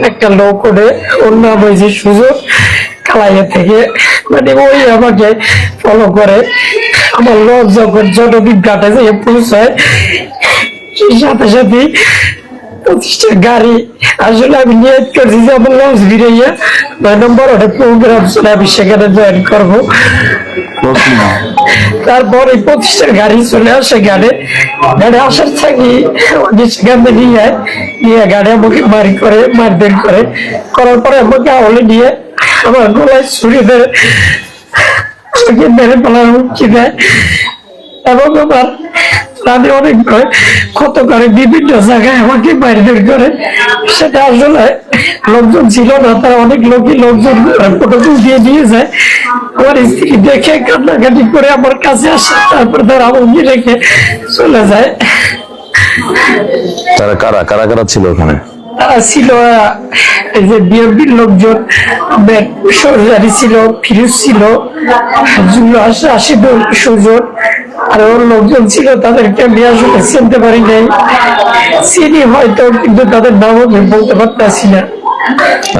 একটা লোক করে ওর নাম হয়েছে সুযোগ কালাইয়া থেকে, মানে ওই আমাকে ফলো করে। আমার লোক যখন জনদীপ ঘাটে যে পৌঁছায় সাথে সাথে 25টা গাড়ি আসলে আমি নিয়ত করছি যে আমার লঞ্চ ভিড়াইয়া 9 নম্বর ওটা প্রোগ্রাম চলে আমি সেখানে জয়েন করবো। তারপর এই 25টা গাড়ি চলে আসে, গাড়ি আসার থাকি আমাকে সেখানে নিয়ে গাড়ি আমাকে মারধর করে করার পরে আমাকে আওলে নিয়ে আমার গলায় ছুরি দেয়, মেরে ফেলার হুমকি দেয় এবং আমার রাতে অনেক ক্ষত করে, বিভিন্ন জায়গায় আমাকে মারধর করে। সেটা আসলে লোকজন ছিল না, তারা অনেক লোকজন ফটো দিয়ে দিয়ে যায়। আমার স্ত্রী দেখে কান্নাকাটি করে আমার কাছে আসে, তারপর তারা আমাকে রেখে চলে যায়। তারা কারা কারা কারা ছিল ওখানে? তারা ছিল এই যে বিএনপির লোকজন, সরকারি ছিল, ফিরোজ ছিল, আশিদুল সুজন, আর ওর লোকজন ছিল। তাদেরকে আমি আসলে চিনতে পারি নাই, চিনি হয়তো কিন্তু তাদের নাম আমি বলতে পারতেছি না।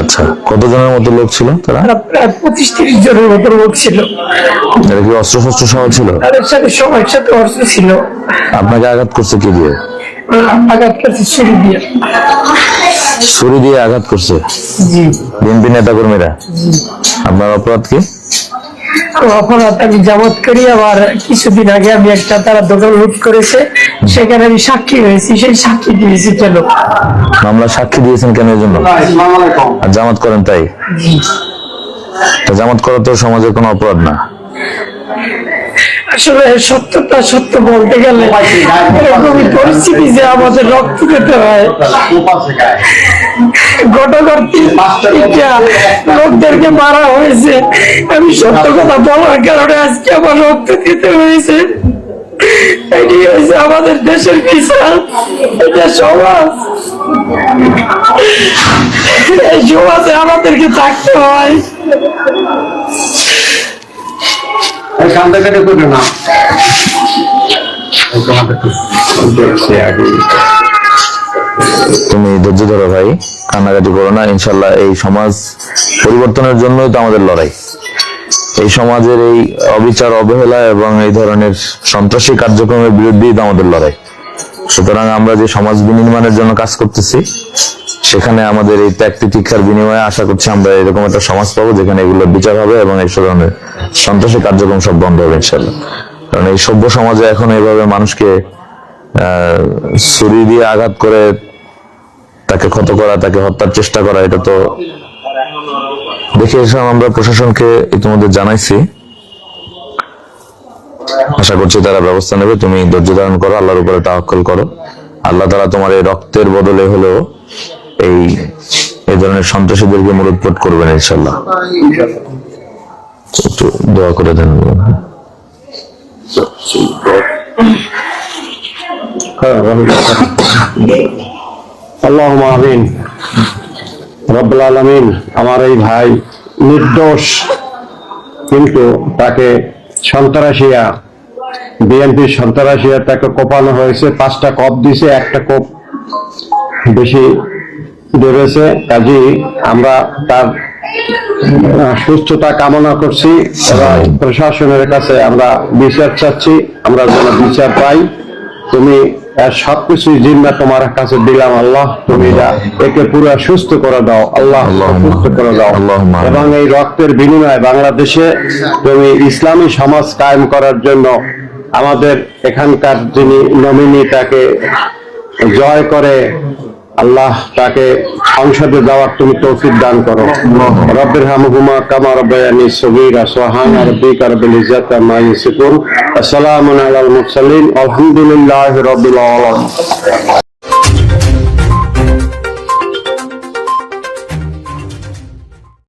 আচ্ছা, কতজনের মতো লোক ছিল তারা? প্রায় 25-30 জনের মতো লোক ছিল। এরা কি অস্ত্র শস্ত্র সহ ছিল? তাদের সাথে সবার সাথে অস্ত্র ছিল। আপনাকে আঘাত করছে কি দিয়ে? আঘাত করছে ছুরি দিয়ে। ছুরি দিয়ে আঘাত করছে? জি। বিএনপি নেতা কর্মীরা? আপনার অপরাধ কি? অপরাধ আমি জামাত করি। আবার কিছুদিন আগে আমি একটা তারা দোকান লুট করেছে, সেখানে আমি সাক্ষী হয়েছি, সেই সাক্ষী দিয়েছি। কেন মামলা সাক্ষী দিয়েছেন কেন? এই জন্য আর জামাত করেন তাই? জামাত করা তো সমাজের কোনো অপরাধ না। আসলে সত্যটা সত্য বলতে গেলে এরকমই পরিস্থিতি যে আমাদের রক্ত দিতে হয়। লোকদেরকে মারা হয়েছে, আমি সত্য কথা বলার কারণে আজকে আমার রক্ত দিতে হয়েছে। এটি হয়েছে আমাদের দেশের বিচার, এটা সমাজ। এই সমাজে আমাদেরকে থাকতে হয়। তুমি ধৈর্য ধরো ভাই, কান্নাকাটি করো না। ইনশাল্লাহ এই সমাজ পরিবর্তনের জন্যই তো আমাদের লড়াই। এই সমাজের এই অবিচার, অবহেলা এবং এই ধরনের সন্ত্রাসী কার্যক্রমের বিরুদ্ধেই তো আমাদের লড়াই। সুতরাং আমরা যে সমাজ বিনির্মাণের জন্য কাজ করতেছি, সেখানে আমাদের এই ত্যাগ তিতিক্ষার বিনিময়ে আশা করছি আমরা এরকম একটা সমাজ পাবো যেখানে এগুলোর বিচার হবে এবং এই ধরনের সন্ত্রাসী কার্যক্রম সব বন্ধ হবে ইনশাল্লাহ। কারণ এই সভ্য সমাজে এখন এইভাবে মানুষকে ছুরি দিয়ে আঘাত করে তাকে ক্ষত করা, তাকে হত্যার চেষ্টা করা, এটা তো দেখে এসে আমরা প্রশাসনকে ইতিমধ্যে জানাইছি। আশা করছি তারা ব্যবস্থা নেবে। তুমি ধৈর্য ধারণ করো, আল্লাহর উপরে তাওয়াক্কুল করো। আল্লাহ তাআলা তোমার এই রক্তের বদলে হলেও এই ধরনের সন্ত্রাসীদেরকে মূলোৎপাট করবেন ইনশাআল্লাহ। একটু দোয়া করে দেন। আল্লাহুম্মা আমিন। রব্বুল আলামিন, আমার এই ভাই নির্দোষ, কিন্তু তাকে সন্ত্রাসীরা, বিএনপির সন্ত্রাসীরা তাকে কোপানো হয়েছে। 5টা কোপ দিছে, একটা কোপ বেশি ধরেছে। কাজী আমরা তার সুস্থতা কামনা করছি এবং প্রশাসনের কাছে আমরা বিচার চাচ্ছি, আমরা যেন বিচার পাই। তুমি সবকিছুই জিম্মা তোমার কাছে দিলাম আল্লাহ, তুমি একে পুরো সুস্থ করে দাও আল্লাহ, সুস্থ করে দাও। এবং এই রক্তের বিনিময়ে বাংলাদেশে তুমি ইসলামী সমাজ কায়েম করার জন্য আমাদের এখানকার যিনি নমিনি, তাকে জয় করে আল্লাহ তাকে সংসদে যাওয়ার তুমি তৌফিক দান করো। রব্বির হামহুমা কামা রাব্বায়ানি সগীরা। সুবহানা রাব্বিকা রাব্বিল ইজ্জাতি আম্মা ইয়াসিফুন। আসসালামু আলাল মুরসালিন। আলহামদুলিল্লাহি রাব্বিল আলামিন।